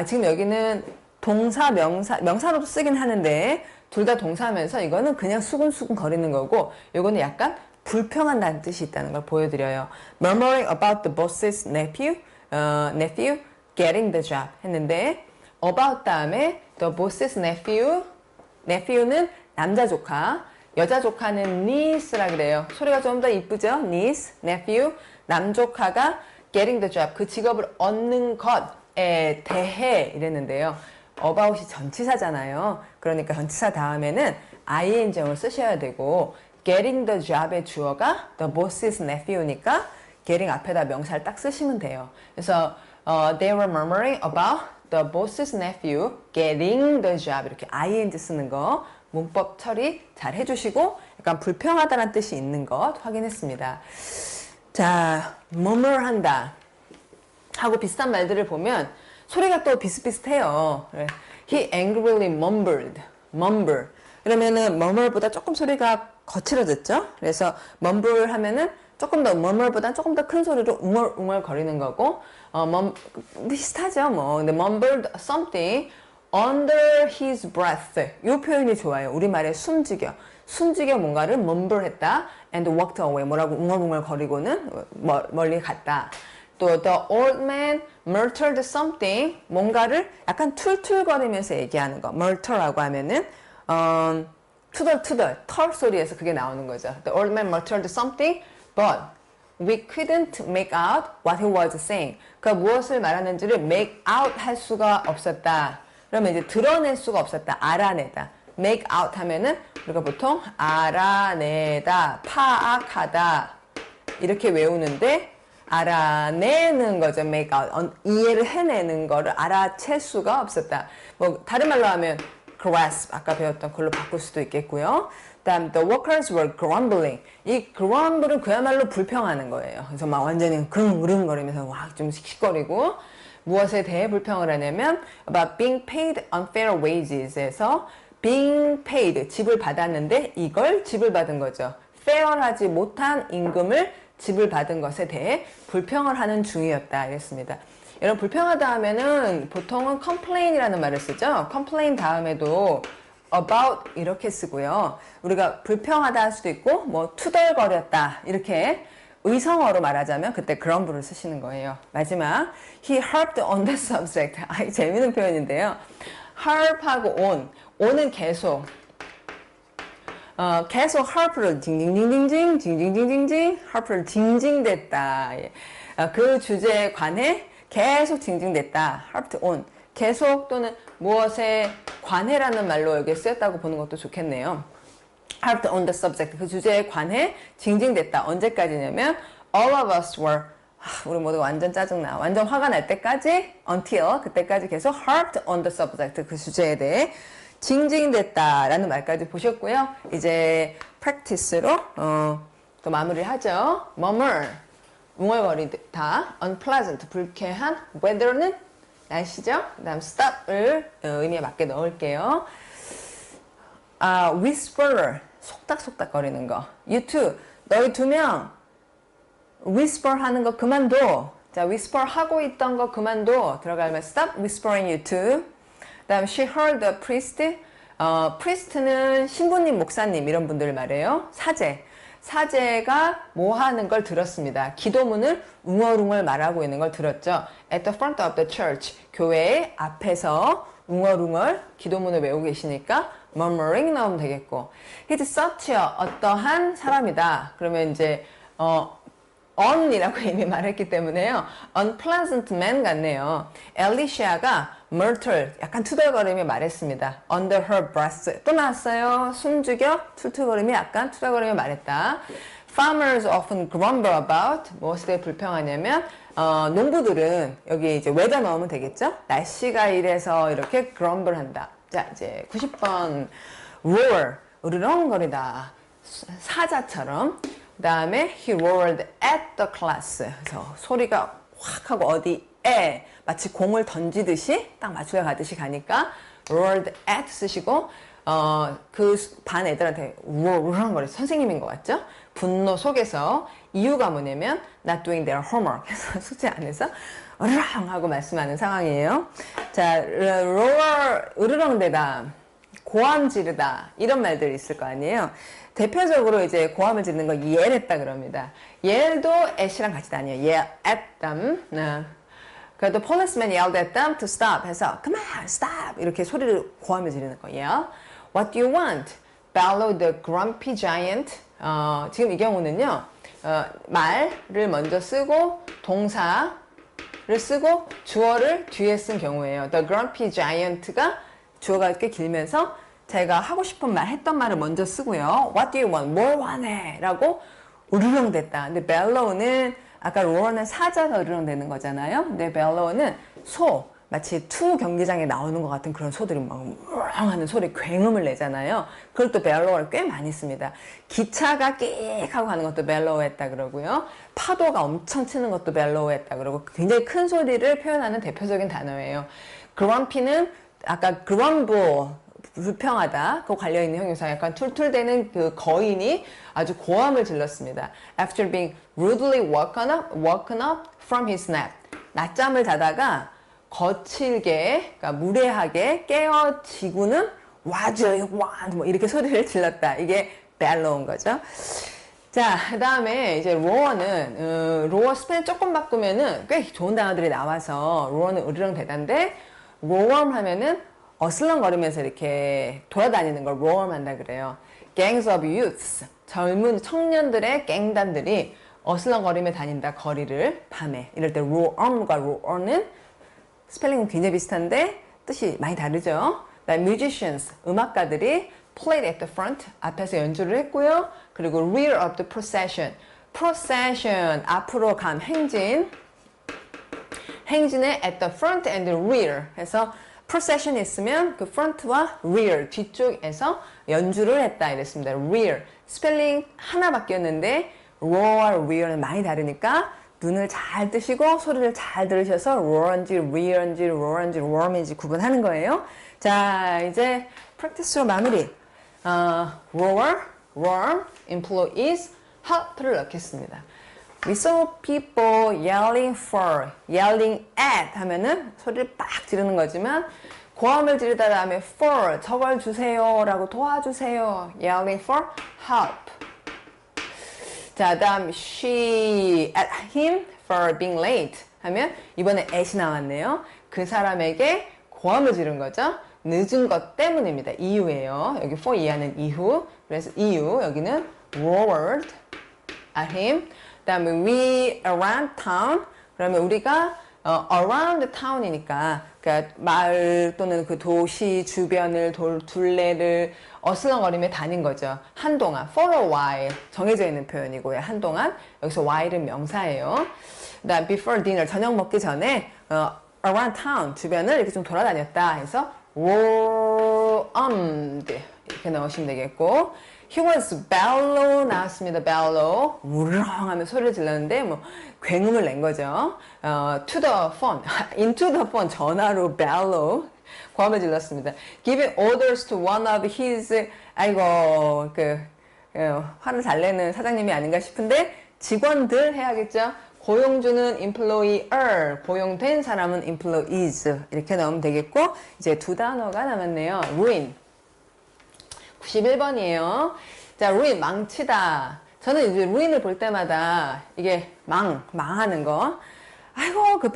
지금 여기는 동사, 명사로도 쓰긴 하는데 둘 다 동사면서 이거는 그냥 수근수근 거리는 거고 이거는 약간 불평한다는 뜻이 있다는 걸 보여드려요. murmuring about the boss's nephew getting the job 했는데 about 다음에 the boss's nephew는 남자 조카, 여자 조카는 niece라 그래요. 소리가 좀 더 이쁘죠? niece, nephew, 남조카가 getting the job, 그 직업을 얻는 것에 대해 이랬는데요. about이 전치사잖아요. 그러니까 전치사 다음에는 ing형을 쓰셔야 되고 getting the job의 주어가 the boss's nephew니까 getting 앞에다 명사를 딱 쓰시면 돼요. 그래서 they were murmuring about the boss's nephew getting the job 이렇게 ing 쓰는 거 문법 처리 잘 해주시고 약간 불평하다라는 뜻이 있는 것 확인했습니다. 자, murmur한다 하고 비슷한 말들을 보면 소리가 또 비슷비슷해요. He angrily mumbled. mumble. 그러면은 murmur보다 조금 소리가 거칠어졌죠? 그래서 mumble 하면은 조금 더 murmur보다 조금 더 큰 소리로 웅얼웅얼 거리는 거고 비슷하죠 뭐. 근데 mumbled something under his breath. 이 표현이 좋아요. 우리말에 숨지겨 뭔가를 mumble 했다 and walked away. 뭐라고 웅얼웅얼 거리고는 멀리 갔다. 또 the old man muttered something 뭔가를 약간 툴툴거리면서 얘기하는 거. mutter라고 하면은 투덜투덜 털 소리에서 그게 나오는 거죠. The old man muttered something but we couldn't make out what he was saying. 그러니까 무엇을 말하는지를 make out 할 수가 없었다. 그러면 이제 드러낼 수가 없었다. 알아내다. make out 하면은 우리가 보통 알아내다, 파악하다 이렇게 외우는데 알아내는 거죠. make out. 이해를 해내는 거를 알아챌 수가 없었다. 뭐 다른 말로 하면 grasp 아까 배웠던 걸로 바꿀 수도 있겠고요. 다음 the workers were grumbling. 이 grumble은 그야말로 불평하는 거예요. 그래서 막 완전히 그릉그릉거리면서 막 좀 씩씩거리고 무엇에 대해 불평을 하냐면 about being paid unfair wages에서 being paid 지불 받았는데 이걸 지불 받은 거죠. fair하지 못한 임금을 지불 받은 것에 대해 불평을 하는 중이었다 이랬습니다. 여러분 불평하다 하면은 보통은 complain이라는 말을 쓰죠. complain 다음에도 about 이렇게 쓰고요. 우리가 불평하다 할 수도 있고 뭐 투덜거렸다 이렇게 의성어로 말하자면 그때 grumble을 쓰시는 거예요. 마지막 he harped on the subject. 재미있는 표현인데요. harp하고 on은 계속 계속 harp를 징징징징징 harp를 징징댔다. 그 주제에 관해 계속 징징댔다. harped on 계속 또는 무엇에 관해라는 말로 여기 쓰였다고 보는 것도 좋겠네요. harped on the subject 그 주제에 관해 징징댔다. 언제까지냐면 all of us were 우리 모두 완전 짜증나. 완전 화가 날 때까지 until 그때까지 계속 harped on the subject 그 주제에 대해 징징댔다 라는 말까지 보셨고요. 이제 practice로 또 마무리를 하죠. murmur 웅얼거리다 unpleasant 불쾌한 weather는 날씨죠. 그 다음 stop을 의미에 맞게 넣을게요. whisper 속닥속닥 거리는 거. you two 너희 두 명 whisper 하는 거 그만둬. 자, whisper 하고 있던 거 그만둬. 들어가면 stop whispering you two. 그 다음 she heard the priest. priest는 신부님, 목사님 이런 분들을 말해요. 사제가 뭐 하는 걸 들었습니다. 기도문을 웅얼웅얼 말하고 있는 걸 들었죠. At the front of the church. 교회 앞에서 웅얼웅얼 기도문을 외우고 계시니까 murmuring 나오면 되겠고. He's such a 어떠한 사람이다. 그러면 이제 on이라고 이미 말했기 때문에요. unpleasant man 같네요. 엘리시아가 myrtle 약간 투덜거리며 말했습니다. under her breath 또 나왔어요. 숨죽여 툴툴거리며 약간 투덜거리며 말했다. Farmers often grumble about 무엇에 대해 불평하냐면 농부들은 여기 이제 weather 넣으면 되겠죠? 날씨가 이래서 이렇게 grumble 한다. 자 이제 90번 roar 으르렁거리다 사자처럼 그 다음에 he roared at the class 그래서 소리가 확 하고 어디에 마치 공을 던지듯이 딱 맞추어 가듯이 가니까 roared at 쓰시고 그 반 애들한테 우렁거려 선생님인 것 같죠? 분노 속에서 이유가 뭐냐면 not doing their homework 그래서 숙제 안 해서 으르렁 하고 말씀하는 상황이에요. 자, roar 으르렁대다 고함 지르다 이런 말들이 있을 거 아니에요. 대표적으로 이제 고함을 지르는 거 yell했다 그럽니다. yell도 at이랑 같이 다녀요. yell at them. 그래도 policeman yelled at them to stop 해서 come on, stop 이렇게 소리를 고함을 지르는 거예요. What do you want? bellowed the grumpy giant. 지금 이 경우는요. 말을 먼저 쓰고 동사를 쓰고 주어를 뒤에 쓴 경우예요. The grumpy giant가 주어가 꽤 길면서 제가 하고 싶은 말, 했던 말을 먼저 쓰고요. What do you want? 뭘 원해? 라고 으르렁댔다. 근데 bellow는 아까 roar는 사자가 으르렁대는 거잖아요. 근데 bellow는 소, 마치 투 경기장에 나오는 것 같은 그런 소들이 막 으르렁 하는 소리, 굉음을 내잖아요. 그걸 또 bellow를 꽤 많이 씁니다. 기차가 끽 하고 가는 것도 bellow 했다 그러고요. 파도가 엄청 치는 것도 bellow 했다 그러고 굉장히 큰 소리를 표현하는 대표적인 단어예요. grumpy는 아까 grumble, 불평하다, 그거 관련있는 형용사, 약간 툴툴대는 그 거인이 아주 고함을 질렀습니다. After being rudely woken up from his nap. 낮잠을 자다가 거칠게, 그러니까 무례하게 깨어지고는 와줘, 뭐 이렇게 소리를 질렀다. 이게 bellow인 거죠. 자, 그 다음에 이제 roar는, roar 스펠 조금 바꾸면은 꽤 좋은 단어들이 나와서 roar는 으르렁 대단데, roar 하면은 어슬렁거리면서 이렇게 돌아다니는 걸 roar 한다 그래요. Gangs of youths, 젊은 청년들의 갱단들이 어슬렁거리며 다닌다, 거리를 밤에. 이럴 때 roar과 roar는 스펠링은 굉장히 비슷한데 뜻이 많이 다르죠. musicians, 음악가들이 played at the front, 앞에서 연주를 했고요. 그리고 rear of the procession, procession, 앞으로 간 행진, 행진의 at the front and the rear 해서 procession이 있으면 그 front와 rear, 뒤쪽에서 연주를 했다 이랬습니다. rear, 스펠링 하나 바뀌었는데 roar, rear는 많이 다르니까 눈을 잘 뜨시고 소리를 잘 들으셔서 roar인지 rear인지 roar인지 roar인지 구분하는 거예요. 자, 이제 practice로 마무리. roar, employees, help를 넣겠습니다. We saw people yelling for, yelling at 하면은 소리를 빡 지르는 거지만 고함을 지르다 다음에 for, 저걸 주세요 라고 도와주세요. yelling for help. 자, 다음 she at him for being late 하면 이번에 at이 나왔네요. 그 사람에게 고함을 지른 거죠. 늦은 것 때문입니다. 이유예요. 여기 for 이하는 이후. 그래서 이유, 여기는 roared at him. 그 다음에 we around town. 그러면 우리가 around town이니까 그러니까 마을 또는 그 도시 주변을 둘레를 어슬렁거리며 다닌 거죠. 한동안 for a while 정해져 있는 표현이고요. 한동안 여기서 while은 명사예요. 그다음 before dinner 저녁 먹기 전에 around town 주변을 이렇게 좀 돌아다녔다 해서 roamed 이렇게 넣으시면 되겠고 he was bellow 나왔습니다. bellow 우렁 하면 소리를 질렀는데 뭐 굉음을 낸 거죠. to the phone into the phone 전화로 bellow 고함을 질렀습니다. giving orders to one of his 아이고 화를 잘 내는 사장님이 아닌가 싶은데 직원들 해야겠죠. 고용주는 employer, 고용된 사람은 employees 이렇게 넣으면 되겠고 이제 두 단어가 남았네요. ruin 91번이에요. 자, ruin 망치다. 저는 이제 ruin을 볼 때마다 이게 망하는 거. 아이고 그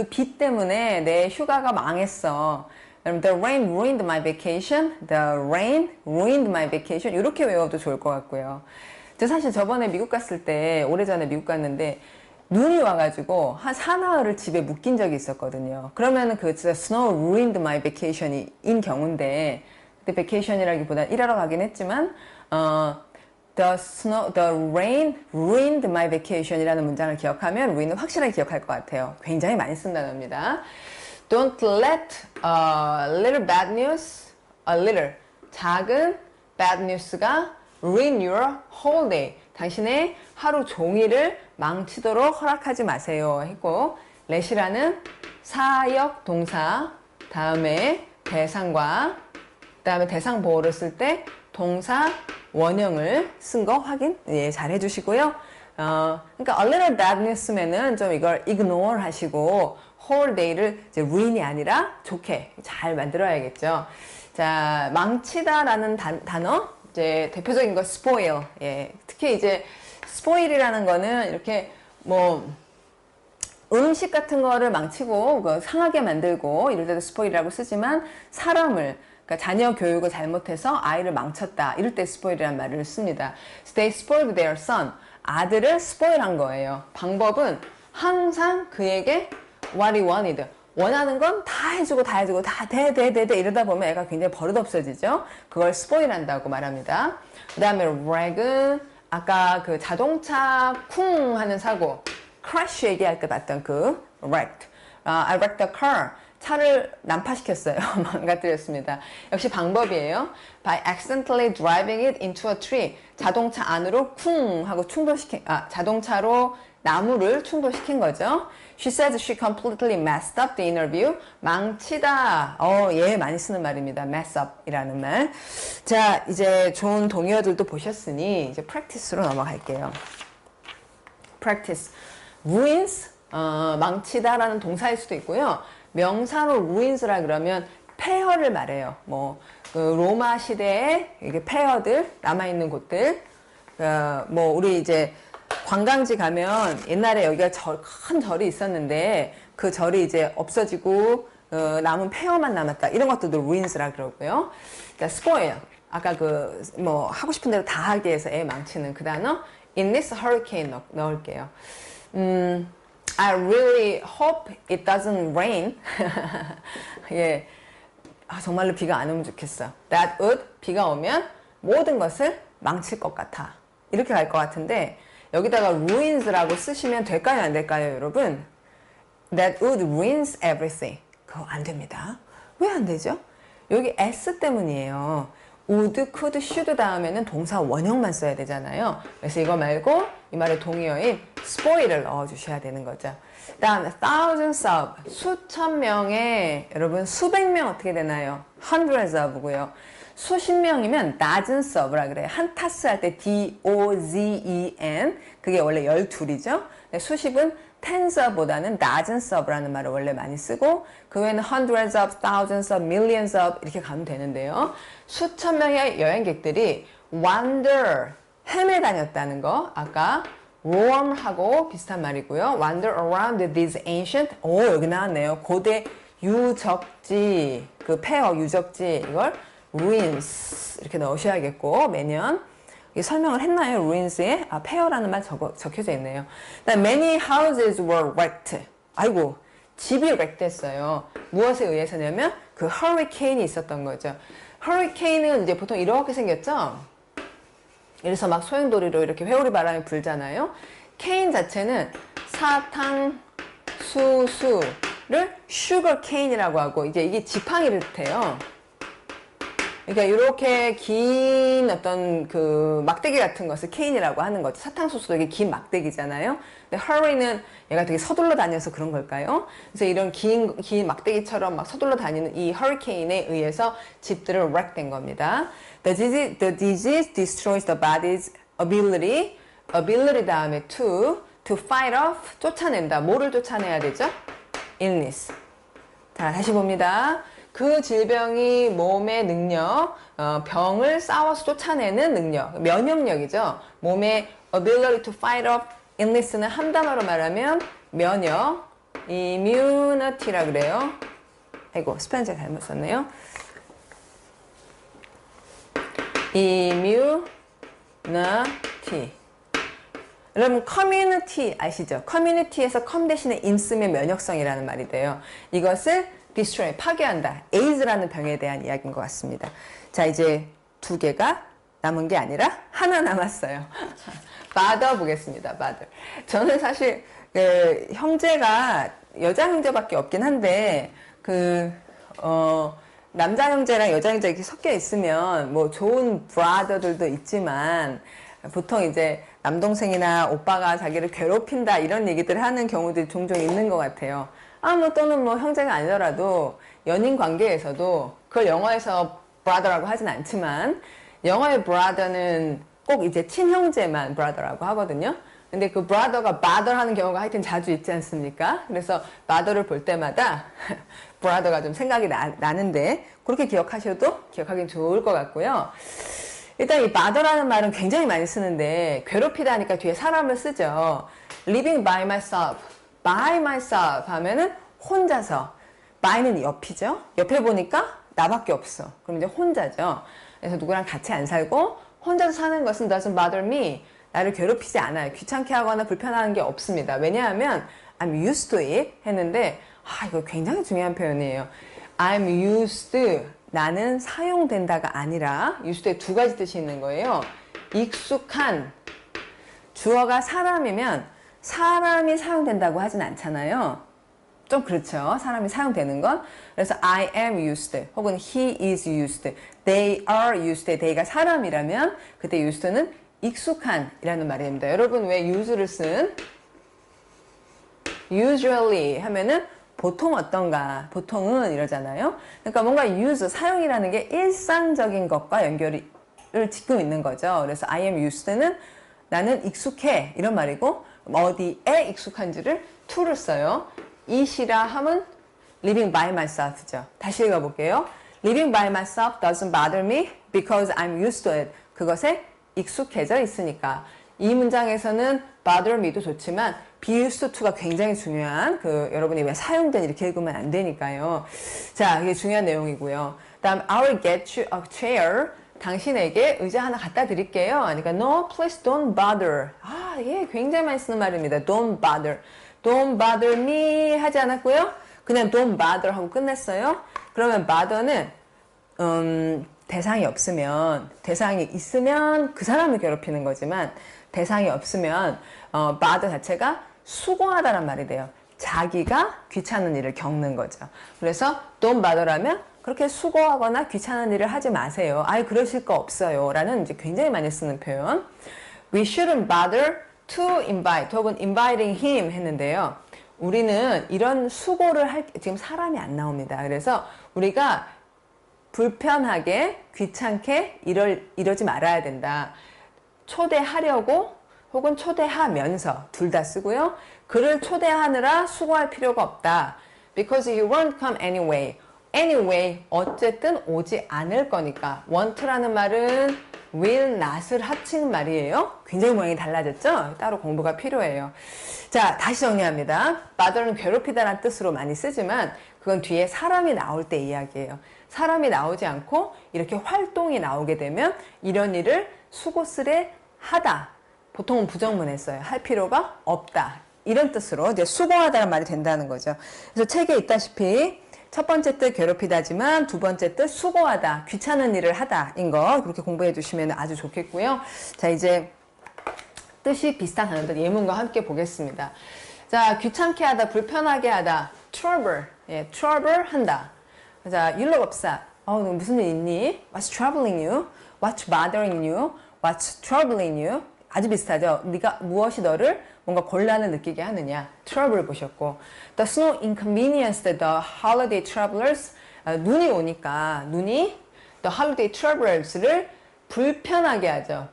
비 때문에 내 휴가가 망했어. The rain ruined my vacation. The rain ruined my vacation. 이렇게 외워도 좋을 것 같고요. 저 사실 저번에 미국 갔을 때 오래전에 미국 갔는데 눈이 와가지고 한 사나흘을 집에 묶인 적이 있었거든요. 그러면은 그 진짜 snow ruined my vacation이 인 경우인데 그때 vacation이라기보다 일하러 가긴 했지만 the rain ruined my vacation이라는 문장을 기억하면 ruin은 확실하게 기억할 것 같아요. 굉장히 많이 쓴 단어입니다. Don't let little bad news, 작은 bad news가 ruin your whole day. 당신의 하루 종일을 망치도록 허락하지 마세요 했고 let이라는 사역 동사 다음에 대상과 그다음에 대상 보호를 쓸 때 동사 원형을 쓴 거 확인 잘 해주시고요. 그러니까 a little bad news면은 좀 이걸 ignore 하시고 whole day를 이제 ruin이 아니라 좋게 잘 만들어야겠죠. 자, 망치다라는 단어 이제 대표적인 거 spoil. 특히 이제 spoil이라는 거는 이렇게 뭐 음식 같은 거를 망치고 상하게 만들고 이럴 때도 spoil이라고 쓰지만 사람을 그러니까 자녀 교육을 잘못해서 아이를 망쳤다 이럴 때 spoil이라는 말을 씁니다. So they spoiled their son. 아들을 spoil한 거예요. 방법은 항상 그에게 what he wanted, 원하는 건 다 해주고 다 해주고 다 돼 이러다 보면 애가 굉장히 버릇없어지죠. 그걸 스포일 한다고 말합니다. 그 다음에 wreck은 아까 그 자동차 쿵 하는 사고 crash 얘기할 때 봤던 그 wrecked. I wrecked the car. 차를 난파시켰어요. 망가뜨렸습니다. 역시 방법이에요. By accidentally driving it into a tree. 자동차 안으로 쿵 하고 자동차로 나무를 충돌시킨 거죠. She says she completely messed up the interview. 망치다. 얘 많이 쓰는 말입니다. mess up 이라는 말. 자, 이제 좋은 동의어들도 보셨으니 이제 practice로 넘어갈게요. practice. ruins. 망치다라는 동사일 수도 있고요. 명사로 ruins라 그러면 폐허를 말해요. 그 로마 시대에 이게 폐허들, 남아있는 곳들. 우리 이제 관광지 가면 옛날에 여기가 큰 절이 있었는데 그 절이 이제 없어지고 남은 폐허만 남았다. 이런 것들도 ruins라 그러고요. 그러니까 spoil. 아까 하고 싶은 대로 다 하게 해서 애 망치는 그 단어 in this hurricane 넣을게요. I really hope it doesn't rain. 예. 정말로 비가 안 오면 좋겠어. That would, 비가 오면 모든 것을 망칠 것 같아. 이렇게 갈 것 같은데 여기다가 ruins라고 쓰시면 될까요? 안 될까요? 여러분? That would ruins everything. 그거 안 됩니다. 왜 안 되죠? 여기 s 때문이에요. would, could, should 다음에는 동사 원형만 써야 되잖아요. 그래서 이거 말고 이 말의 동의어인 spoil을 넣어주셔야 되는 거죠. 그 다음에 thousands of, 수천 명의, 여러분 수백 명 어떻게 되나요? hundreds of고요. 수십 명이면 dozens of라 그래요. 한 타스 할 때 D-O-Z-E-N, 그게 원래 12이죠. 수십은 tens of보다는 dozens of라는 말을 원래 많이 쓰고 그 외에는 hundreds of, thousands of, millions of 이렇게 가면 되는데요. 수천 명의 여행객들이 wander, 헤매 다녔다는 거 아까 roam하고 비슷한 말이고요. wander around these ancient, 여기 나왔네요. 고대 유적지, 그 폐허 유적지 이걸 ruins 이렇게 넣으셔야겠고 매년 설명을 했나요? ruins에? 폐허라는 말 적혀져 있네요. Many houses were wrecked. 아이고, 집이 wrecked 했어요. 무엇에 의해서냐면 그 hurricane이 있었던 거죠. hurricane은 이제 보통 이렇게 생겼죠? 이래서 막 소용돌이로 이렇게 회오리 바람이 불잖아요. cane 자체는 사탕, 수수를 sugar cane이라고 하고 이제 이게 지팡이를 뜻해요. 그러니까 이렇게 긴 어떤 그 막대기 같은 것을 케인이라고 하는 거죠. 사탕수수도 이게 긴 막대기잖아요. 근데 hurry는 얘가 되게 서둘러 다녀서 그런 걸까요? 그래서 이런 긴 막대기처럼 막 서둘러 다니는 이 허리케인에 의해서 집들을 wreck된 겁니다. The disease destroys the body's ability 다음에 to fight off, 쫓아낸다. 뭐를 쫓아내야 되죠? illness. 자, 다시 봅니다. 그 질병이 몸의 능력, 병을 싸워서 쫓아내는 능력, 면역력이죠. 몸의 ability to fight off illness는 한 단어로 말하면 면역, immunity라 그래요. 아이고, 스펠링 잘못 썼네요. immunity. 여러분, community 아시죠? community에서 com 대신에 in 쓰면 면역성이라는 말이 돼요. 이것을 destroy, 파괴한다. AIDS라는 병에 대한 이야기인 것 같습니다. 자, 이제 두 개가 남은 게 아니라 하나 남았어요. bother 보겠습니다. bother. 저는 사실 형제가 여자 형제밖에 없긴 한데 남자 형제랑 여자 형제 이렇게 섞여 있으면 뭐 좋은 brother들도 있지만 보통 이제 남동생이나 오빠가 자기를 괴롭힌다 이런 얘기들을 하는 경우들이 종종 있는 것 같아요. 또는 형제가 아니더라도 연인 관계에서도 그걸 영어에서 brother라고 하진 않지만 영어의 brother는 꼭 이제 친형제만 brother라고 하거든요. 근데 그 brother가 bother 하는 경우가 하여튼 자주 있지 않습니까? 그래서 bother를 볼 때마다 brother가 좀 생각이 나는데 그렇게 기억하긴 좋을 것 같고요. 일단 이 bother라는 말은 굉장히 많이 쓰는데 괴롭히다니까 뒤에 사람을 쓰죠. living by myself 하면은 혼자서, by는 옆이죠. 옆에 보니까 나밖에 없어. 그럼 이제 혼자죠. 그래서 누구랑 같이 안 살고 혼자서 사는 것은 doesn't bother me. 나를 괴롭히지 않아요. 귀찮게 하거나 불편한 게 없습니다. 왜냐하면 I'm used to it 했는데 이거 굉장히 중요한 표현이에요. I'm used, 나는 사용된다가 아니라 used에 두 가지 뜻이 있는 거예요. 익숙한, 주어가 사람이면 사람이 사용된다고 하진 않잖아요. 좀 그렇죠. 사람이 사용되는 건. 그래서 I am used 혹은 he is used, they are used, they가 사람이라면 그때 used는 익숙한 이라는 말이 됩니다. 여러분 왜 use를 쓴 usually 하면은 보통 어떤가, 보통은 이러잖아요. 그러니까 뭔가 use, 사용이라는 게 일상적인 것과 연결을 짓고 있는 거죠. 그래서 I am used는 나는 익숙해 이런 말이고, 어디에 익숙한지를 to를 써요. it이라 함은 living by myself죠. 다시 읽어볼게요. living by myself doesn't bother me because I'm used to it. 그것에 익숙해져 있으니까. 이 문장에서는 bother me도 좋지만 be used to가 굉장히 중요한, 여러분이 왜 사용된 이렇게 읽으면 안 되니까요. 자, 이게 중요한 내용이고요. 다음 I'll get you a chair. 당신에게 의자 하나 갖다 드릴게요. 그러니까 no, please don't bother. 이게 굉장히 많이 쓰는 말입니다. Don't bother. Don't bother me 하지 않았고요. 그냥 don't bother 하고 끝냈어요. 그러면 bother는 대상이 없으면, 대상이 있으면 그 사람을 괴롭히는 거지만 대상이 없으면 bother 자체가 수고하다란 말이 돼요. 자기가 귀찮은 일을 겪는 거죠. 그래서 don't bother라면 그렇게 수고하거나 귀찮은 일을 하지 마세요. 그러실 거 없어요. 라는 이제 굉장히 많이 쓰는 표현. We shouldn't bother to invite 혹은 inviting him 했는데요. 우리는 이런 수고를 지금 사람이 안 나옵니다. 그래서 우리가 불편하게, 귀찮게 이러지 말아야 된다. 초대하려고 혹은 초대하면서 둘 다 쓰고요. 그를 초대하느라 수고할 필요가 없다. Because he won't come anyway. Anyway, 어쨌든 오지 않을 거니까. won't라는 말은 will, not을 합친 말이에요. 굉장히 모양이 달라졌죠? 따로 공부가 필요해요. 자, 다시 정리합니다. bother는 괴롭히다라는 뜻으로 많이 쓰지만 그건 뒤에 사람이 나올 때 이야기예요. 사람이 나오지 않고 이렇게 활동이 나오게 되면 이런 일을 수고스레 하다. 보통은 부정문에 써요. 할 필요가 없다. 이런 뜻으로 이제 수고하다는 말이 된다는 거죠. 그래서 책에 있다시피 첫 번째 뜻 괴롭히다지만 두 번째 뜻 수고하다, 귀찮은 일을 하다인 거 그렇게 공부해 주시면 아주 좋겠고요. 자, 이제 뜻이 비슷한 단어들 예문과 함께 보겠습니다. 자, 귀찮게 하다, 불편하게 하다, trouble, trouble 한다. 자, 율로법사, 너 무슨 일 있니? What's troubling you? What's bothering you? What's troubling you? 아주 비슷하죠. 네가 무엇이 너를 뭔가 곤란을 느끼게 하느냐. trouble 보셨고, the snow inconvenienced the holiday travelers. 눈이 오니까 the holiday travelers를 불편하게 하죠.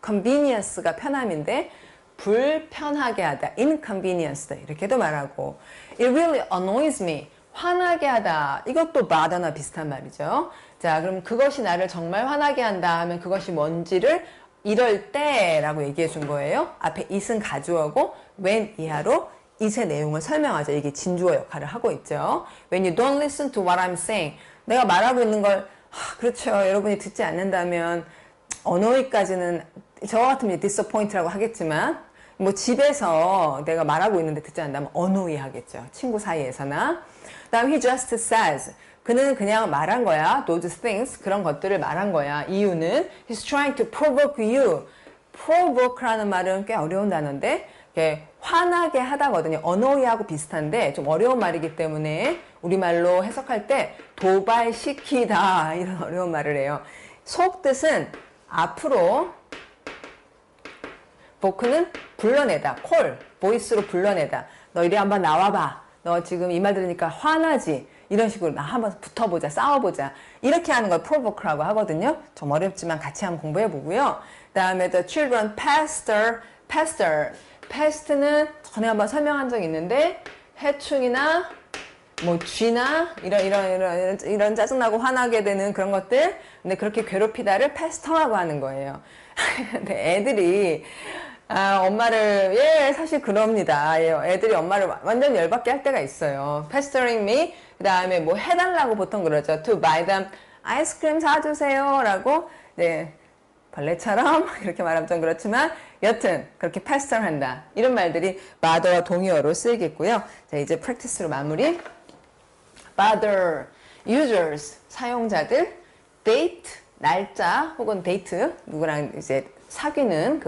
convenience가 편함인데 불편하게 하다, inconvenienced 이렇게도 말하고, it really annoys me. 화나게 하다. 이것도 bother나 비슷한 말이죠. 자, 그럼 그것이 나를 정말 화나게 한다 하면 그것이 뭔지를 이럴 때라고 얘기해 준 거예요. 앞에 it은 가주어고 when 이하로 it의 내용을 설명하죠. 이게 진주어 역할을 하고 있죠. When you don't listen to what I'm saying. 내가 말하고 있는 걸 그렇죠. 여러분이 듣지 않는다면 언어의까지는 저 같으면 disappoint라고 하겠지만 뭐 집에서 내가 말하고 있는데 듣지 않는다면 언어의 하겠죠. 친구 사이에서나. 다음 he just says. 그는 그냥 말한 거야. Those things. 그런 것들을 말한 거야. 이유는 he's trying to provoke you. provoke라는 말은 꽤 어려운 단어인데 화나게 하다거든요. 언어의하고 비슷한데 좀 어려운 말이기 때문에 우리말로 해석할 때 도발시키다 이런 어려운 말을 해요. 속뜻은 앞으로, 보크는 불러내다, 콜, 보이스로 불러내다. 너 이리 한번 나와봐. 너 지금 이 말 들으니까 화나지? 이런 식으로 나 한번 붙어보자, 싸워보자. 이렇게 하는 걸 provoke라고 하거든요. 좀 어렵지만 같이 한번 공부해 보고요. 그 다음에 the children pest는 전에 한번 설명한 적 있는데 해충이나 뭐 쥐나 이런 짜증나고 화나게 되는 그런 것들, 근데 그렇게 괴롭히다를 peste라고 하는 거예요. 근데 애들이 엄마를 사실 그럽니다. 애들이 엄마를 완전 열받게 할 때가 있어요. pestering me. 그 다음에 뭐 해달라고 보통 그러죠. to buy them 아이스크림 사주세요 라고 벌레처럼 이렇게 말하면 좀 그렇지만 여튼 그렇게 faster 한다. 이런 말들이 bother와 동의어로 쓰이겠고요. 자, 이제 practice로 마무리. bother, users, 사용자들, date, 날짜 혹은 데이트, 누구랑 이제 사귀는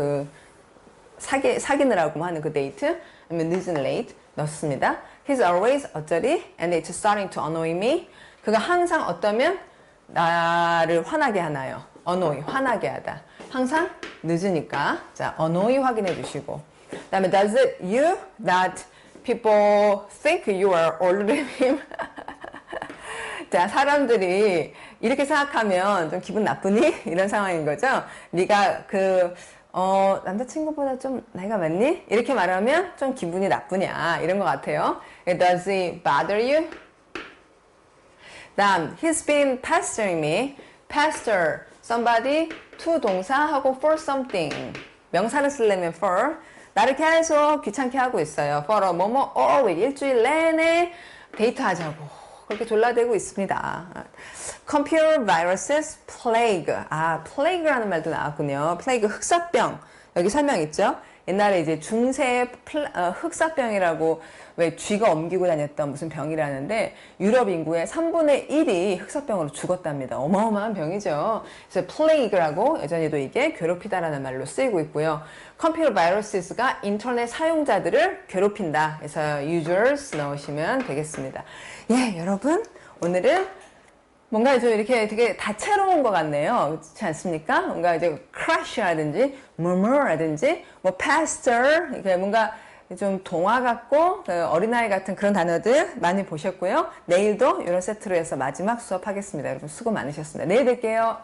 사귀느라고 하는 그 데이트, 아니면 늦은 late 넣습니다. He's always 어쩌리 and it's starting to annoy me. 그가 항상 어떠면 나를 화나게 하나요? annoy, 화나게 하다. 항상 늦으니까. 자, annoy 확인해 주시고. 그 다음에 does it you that people think you are older than him? 자, 사람들이 이렇게 생각하면 좀 기분 나쁘니? 이런 상황인 거죠. 네가 남자친구보다 좀 나이가 많니? 이렇게 말하면 좀 기분이 나쁘냐? 이런 것 같아요. Does it bother you? 다음, he's been pestering me. pester, somebody, to 동사하고 for something. 명사를 쓰려면 for. 나를 계속 귀찮게 하고 있어요. for a 뭐뭐 all week. 일주일 내내 데이트하자고. 그렇게 졸라대고 있습니다. Computer viruses plague. plague라는 말도 나왔군요. plague, 흑사병. 여기 설명 있죠? 옛날에 이제 중세 흑사병이라고 왜 쥐가 옮기고 다녔던 무슨 병이라는데 유럽 인구의 3분의 1이 흑사병으로 죽었답니다. 어마어마한 병이죠. 그래서 plague라고 여전히도 이게 괴롭히다라는 말로 쓰이고 있고요. 컴퓨터 바이러스가 인터넷 사용자들을 괴롭힌다. 그래서 users 넣으시면 되겠습니다. 예, 여러분 오늘은 뭔가 좀 이렇게 되게 다채로운 것 같네요. 그렇지 않습니까? 뭔가 이제 crash라든지 murmur라든지 뭐 pastor 이렇게 뭔가 좀 동화 같고 어린아이 같은 그런 단어들 많이 보셨고요. 내일도 이런 세트로 해서 마지막 수업하겠습니다. 여러분 수고 많으셨습니다. 내일 뵐게요.